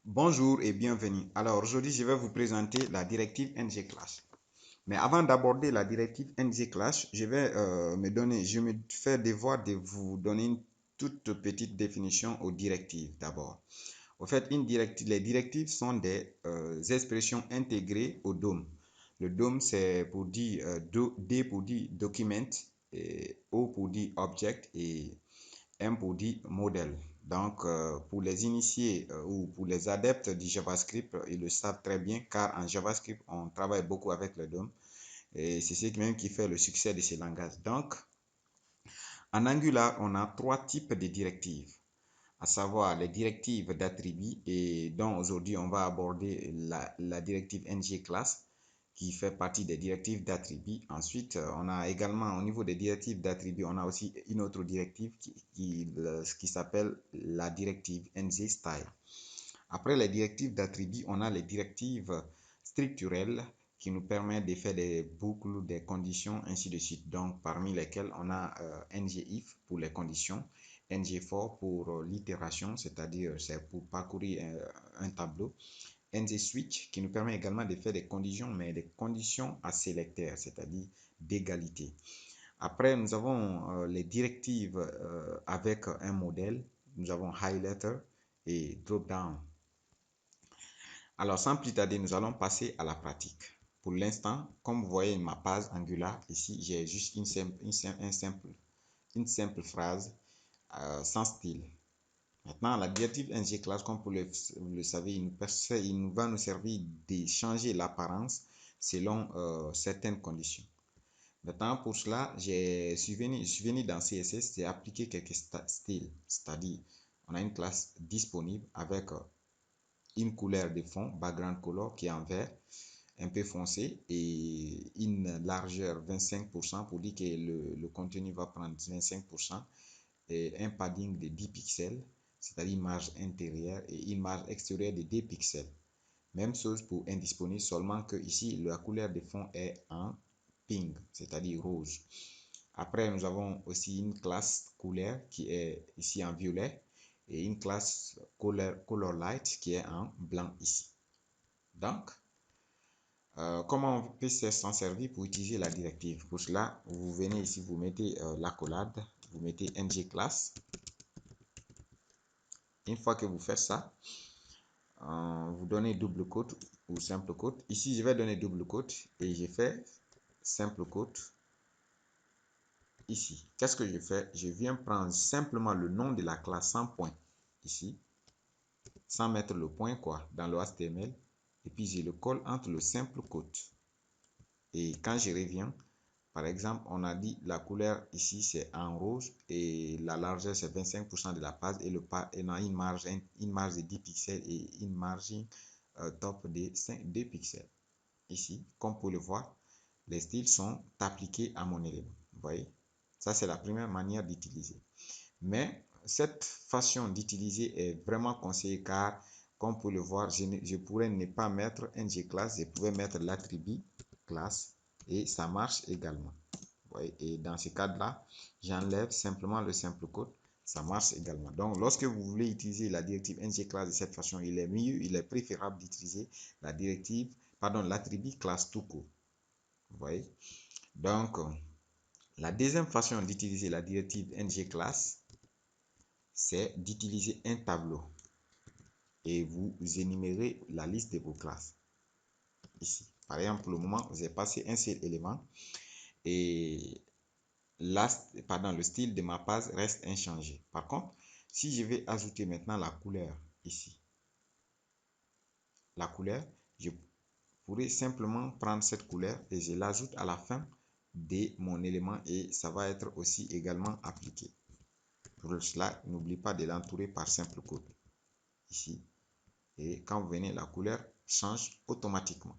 Bonjour et bienvenue. Alors aujourd'hui, je vais vous présenter la directive ngClass. Mais avant d'aborder la directive ngClass, je vais me faire devoir de vous donner une toute petite définition aux directives d'abord. En fait, les directives sont des expressions intégrées au DOM. Le DOM, c'est pour dire D pour dire document, et O pour dire object et M pour dire modèle. Donc, pour les initiés ou pour les adeptes du JavaScript, ils le savent très bien car en JavaScript, on travaille beaucoup avec le DOM et c'est ce même qui fait le succès de ces langages. Donc, en Angular, on a trois types de directives, à savoir les directives d'attributs et dont aujourd'hui on va aborder la directive ngClass qui fait partie des directives d'attributs. Ensuite, on a également au niveau des directives d'attributs, on a aussi une autre directive qui s'appelle la directive ngStyle. Après les directives d'attributs, on a les directives structurelles qui nous permettent de faire des boucles, des conditions, ainsi de suite. Donc, parmi lesquelles on a ngIf pour les conditions, ngFor pour l'itération, c'est-à-dire c'est pour parcourir un tableau, ngSwitch qui nous permet également de faire des conditions, mais des conditions à sélecteur, c'est-à-dire d'égalité. Après, nous avons les directives avec un modèle. Nous avons highlighter et drop-down. Alors, sans plus tarder, nous allons passer à la pratique. Pour l'instant, comme vous voyez ma page Angular, ici, j'ai juste une simple phrase sans style. Maintenant, la directive ngClass, comme vous le savez, il va nous servir de changer l'apparence selon certaines conditions. Maintenant, pour cela, je suis venu dans CSS, j'ai appliqué quelques styles, c'est-à-dire, on a une classe disponible avec une couleur de fond, background color, qui est en vert, un peu foncé, et une largeur 25% pour dire que le contenu va prendre 25%, et un padding de 10 pixels, c'est-à-dire une marge intérieure, et une marge extérieure de 2 pixels. Même chose pour indisponible, seulement que ici, la couleur de fond est en pink, c'est-à-dire rose. Après, nous avons aussi une classe couleur qui est ici en violet et une classe color light qui est en blanc ici. Donc, comment on peut s'en servir pour utiliser la directive? Pour cela, vous venez ici, vous mettez l'accolade, vous mettez ngClass. Une fois que vous faites ça, vous donnez double quote ou simple quote. Ici, je vais donner double quote et j'ai fait simple quote. Ici, qu'est-ce que je fais? Je viens prendre simplement le nom de la classe sans point ici, sans mettre le point quoi dans le HTML, et puis je le colle entre le simple quote. Et quand je reviens, par exemple, on a dit la couleur ici c'est en rose et la largeur c'est 25% de la page et on a une marge de 10 pixels et une margin top de 2 pixels. Ici, comme vous pouvez le voir, les styles sont appliqués à mon élément. Vous voyez? Ça, c'est la première manière d'utiliser. Mais cette façon d'utiliser est vraiment conseillée car, comme vous pouvez le voir, je pourrais ne pas mettre ngClass, je pouvais mettre l'attribut classe et ça marche également. Vous voyez? Et dans ce cadre-là, j'enlève simplement le simple code, ça marche également. Donc, lorsque vous voulez utiliser la directive ngClass de cette façon, il est mieux, il est préférable d'utiliser l'attribut classe tout court. Vous voyez? Donc, la deuxième façon d'utiliser la directive ngClass, c'est d'utiliser un tableau et vous énumérez la liste de vos classes. Ici, par exemple, pour le moment, j'ai passé un seul élément et le style de ma page reste inchangé. Par contre, si je vais ajouter maintenant la couleur ici, la couleur, je pourrais simplement prendre cette couleur et je l'ajoute à la fin de mon élément et ça va être aussi également appliqué. Pour cela, n'oublie pas de l'entourer par simple code ici. Et quand vous venez, la couleur change automatiquement.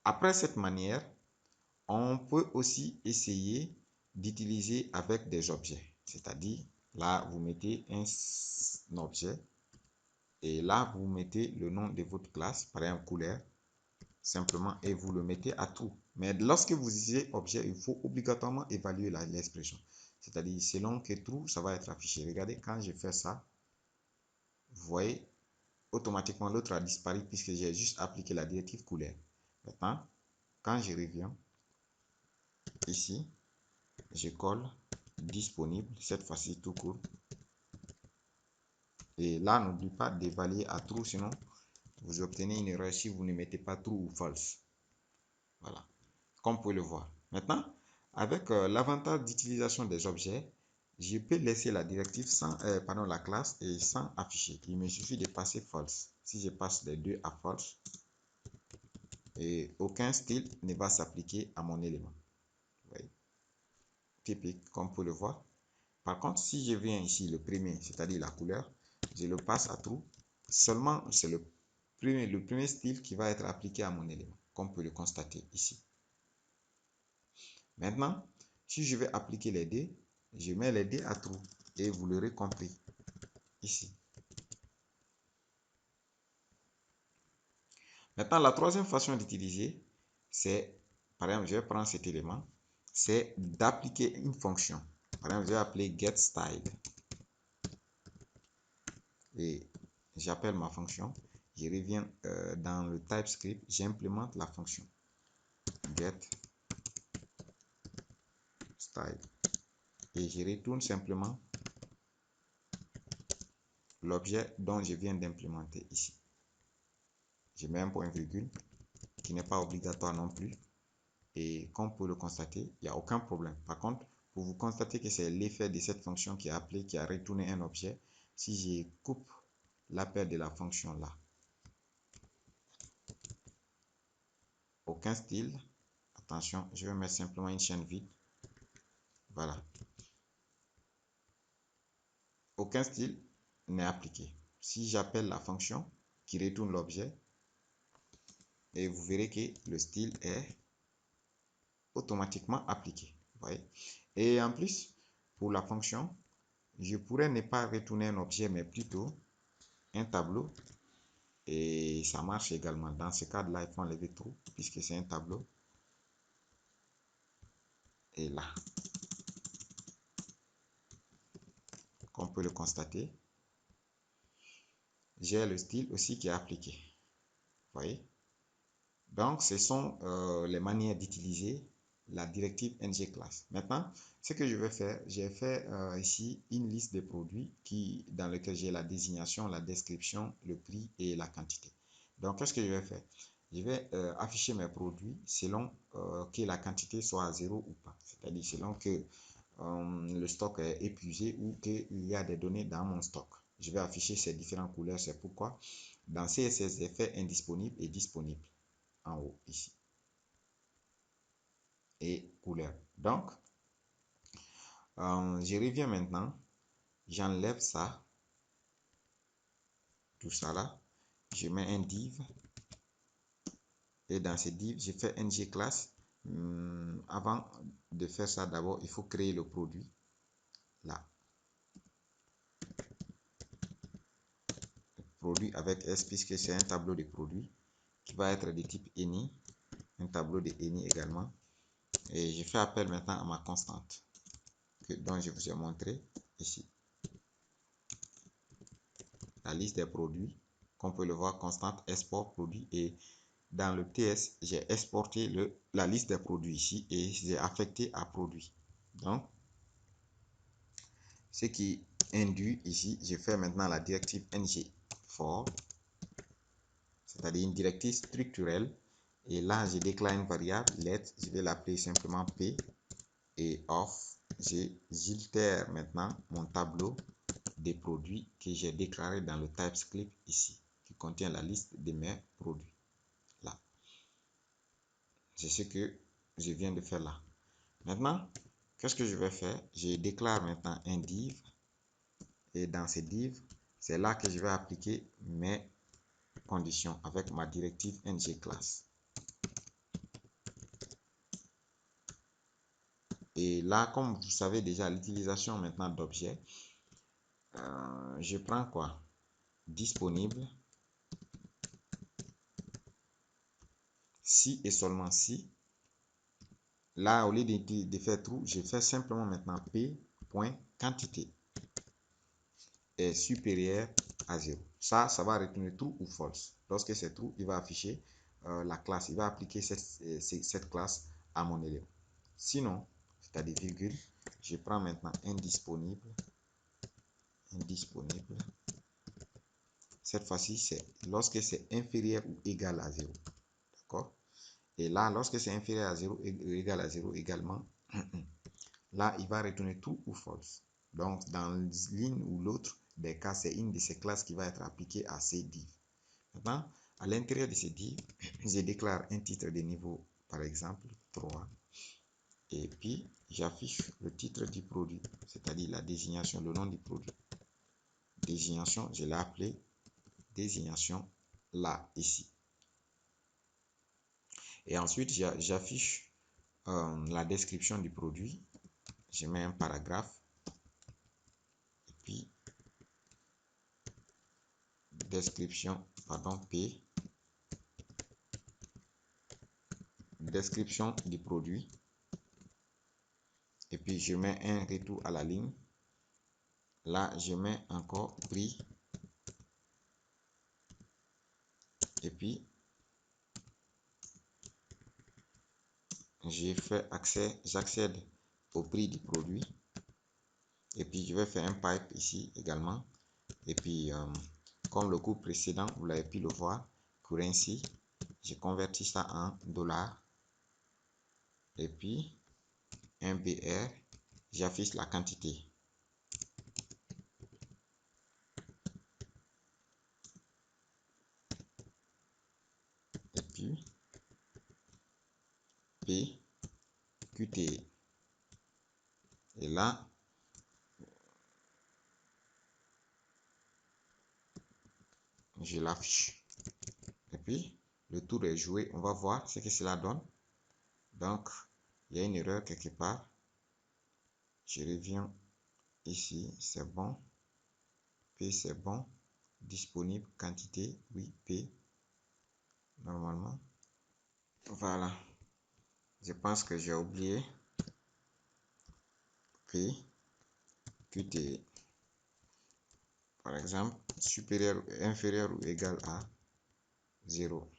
Après cette manière, on peut aussi essayer d'utiliser avec des objets. C'est-à-dire, là, vous mettez un objet et là, vous mettez le nom de votre classe, par exemple, couleur, simplement, et vous le mettez à true. Mais lorsque vous utilisez objet, il faut obligatoirement évaluer l'expression. C'est-à-dire, selon que true, ça va être affiché. Regardez, quand je fais ça, vous voyez, automatiquement l'autre a disparu puisque j'ai juste appliqué la directive couleur. Maintenant, quand je reviens ici, je colle disponible, cette fois-ci tout court. Et là, n'oublie pas d'évaluer à true, sinon vous obtenez une erreur si vous ne mettez pas true ou false. Voilà, comme vous pouvez le voir. Maintenant, avec l'avantage d'utilisation des objets, je peux laisser la directive sans, la classe et sans afficher. Il me suffit de passer false. Si je passe les deux à false, et aucun style ne va s'appliquer à mon élément. Vous voyez? Typique, comme vous pouvez le voir. Par contre, si je viens ici, le premier, c'est-à-dire la couleur, je le passe à true. Seulement, c'est le premier style qui va être appliqué à mon élément, comme vous pouvez le constater ici. Maintenant, si je vais appliquer les dés, je mets les dés à true et vous l'aurez compris ici. Maintenant, la troisième façon d'utiliser, c'est, par exemple, je vais prendre cet élément, c'est d'appliquer une fonction. Par exemple, je vais appeler getStyle et j'appelle ma fonction. Je reviens dans le TypeScript, j'implémente la fonction getStyle et je retourne simplement l'objet dont je viens d'implémenter ici. Je mets un point virgule qui n'est pas obligatoire non plus. Et comme vous pouvez le constater, il n'y a aucun problème. Par contre, pour vous constater que c'est l'effet de cette fonction qui a appelé, qui a retourné un objet, si je coupe l'appel de la fonction là, aucun style, attention, je vais mettre simplement une chaîne vide, voilà. Aucun style n'est appliqué. Si j'appelle la fonction qui retourne l'objet, et vous verrez que le style est automatiquement appliqué. Vous voyez? Et en plus, pour la fonction, je pourrais ne pas retourner un objet, mais plutôt un tableau. Et ça marche également. Dans ce cas-là, il faut enlever true puisque c'est un tableau. Et là, comme on peut le constater, j'ai le style aussi qui est appliqué. Vous voyez? Donc, ce sont les manières d'utiliser la directive ngClass. Maintenant, ce que je vais faire, j'ai fait ici une liste de produits dans lequel j'ai la désignation, la description, le prix et la quantité. Donc, qu'est-ce que je vais faire? Je vais afficher mes produits selon que la quantité soit à 0 ou pas. C'est-à-dire selon que le stock est épuisé ou qu'il y a des données dans mon stock. Je vais afficher ces différentes couleurs. C'est pourquoi dans CSS, j'ai fait indisponible et disponible en haut ici. Et couleur. Donc, je reviens maintenant. J'enlève ça. Tout ça là. Je mets un div. Et dans ce div, je fais ngClass. Avant de faire ça, d'abord, il faut créer le produit. Là. Produit avec S puisque c'est un tableau de produits qui va être de type any. Un tableau de any également. Et je fais appel maintenant à ma constante dont je vous ai montré ici. La liste des produits, comme on peut le voir, constante export produit, et dans le TS, j'ai exporté la liste des produits ici et j'ai affecté à produit. Donc, ce qui induit ici, je fais maintenant la directive ng for, c'est-à-dire une directive structurelle, et là, je déclare une variable let, je vais l'appeler simplement p, et off, j'altère maintenant mon tableau des produits que j'ai déclaré dans le TypeScript ici, qui contient la liste de mes produits. Là, c'est ce que je viens de faire là. Maintenant, qu'est-ce que je vais faire? Je déclare maintenant un div, et dans ce div, c'est là que je vais appliquer mes conditions avec ma directive ngClass. Et là, comme vous savez déjà l'utilisation maintenant d'objets, je prends quoi? Disponible. Si et seulement si. Là, au lieu de faire true, je fais simplement maintenant p.quantité est supérieur à 0. Ça va retourner true ou false. Lorsque c'est true, il va afficher la classe. Il va appliquer cette classe à mon élève. Sinon, c'est-à-dire virgule, je prends maintenant indisponible. Indisponible. Cette fois-ci, c'est lorsque c'est inférieur ou égal à 0. D'accord? Et là, lorsque c'est inférieur à 0 ou égal à 0 également, là, il va retourner true ou false. Donc, dans l'une ou l'autre des cas, c'est une de ces classes qui va être appliquée à ces divs. Maintenant, à l'intérieur de ces divs, je déclare un titre de niveau, par exemple, 3. Et puis, j'affiche le titre du produit, c'est-à-dire la désignation, le nom du produit. Désignation, je l'ai appelé désignation là, ici. Et ensuite, j'affiche la description du produit. Je mets un paragraphe. Et puis, description, pardon, P. Description du produit. Et puis, je mets un retour à la ligne. Là, je mets encore prix. Et puis, j'accède au prix du produit. Et puis, je vais faire un pipe ici également. Et puis, comme le cours précédent, vous l'avez pu le voir, currency, je convertis ça en dollars. Et puis, un BR, j'affiche la quantité. Et puis, P, QT. Et là, je l'affiche. Et puis, le tour est joué. On va voir ce que cela donne. Donc, il y a une erreur quelque part. Je reviens ici, c'est bon. P, c'est bon. Disponible, quantité, oui, P. Normalement. Voilà. Je pense que j'ai oublié. P, QT. Par exemple, supérieur, inférieur ou égal à 0.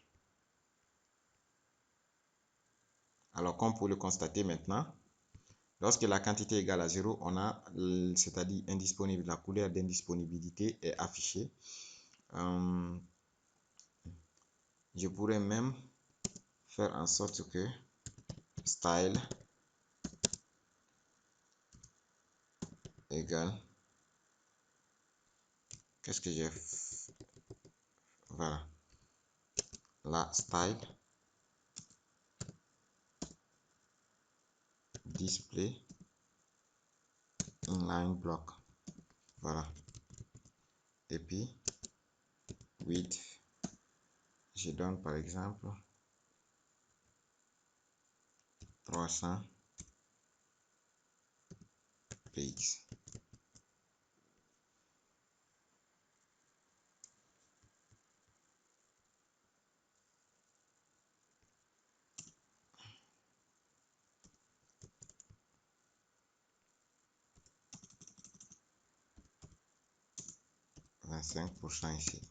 Alors, comme pour le constater maintenant, lorsque la quantité est égale à 0, on a, c'est-à-dire indisponible, la couleur d'indisponibilité est affichée. Je pourrais même faire en sorte que style égale, qu'est-ce que j'ai fait? Voilà, la style display inline block. Voilà. Et puis, width, je donne par exemple 300 px. Ici.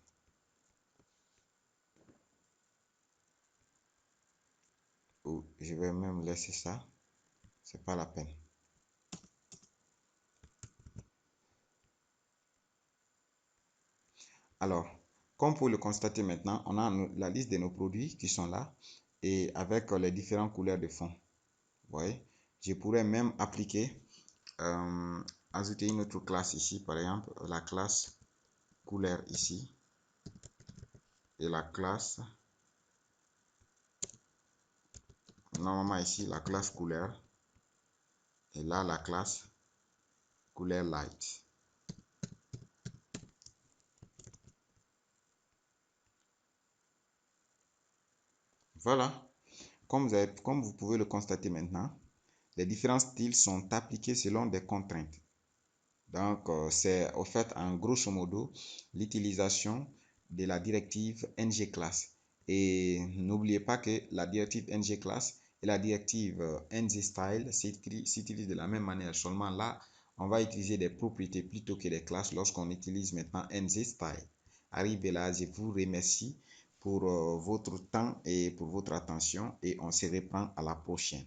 Ou je vais même laisser ça, c'est pas la peine. Alors, comme pour le constater maintenant, on a la liste de nos produits qui sont là et avec les différentes couleurs de fond. Vous voyez, je pourrais même appliquer, ajouter une autre classe ici, par exemple la classe couleur ici et la classe, normalement ici la classe couleur et là la classe couleur light. Voilà, comme vous pouvez le constater maintenant, les différents styles sont appliqués selon des contraintes. Donc, c'est au fait, en grosso modo, l'utilisation de la directive ngClass. Et n'oubliez pas que la directive ngClass et la directive ngStyle s'utilisent de la même manière. Seulement là, On va utiliser des propriétés plutôt que des classes lorsqu'on utilise maintenant NZStyle. Arrivé là, je vous remercie pour votre temps et pour votre attention et on se reprend à la prochaine.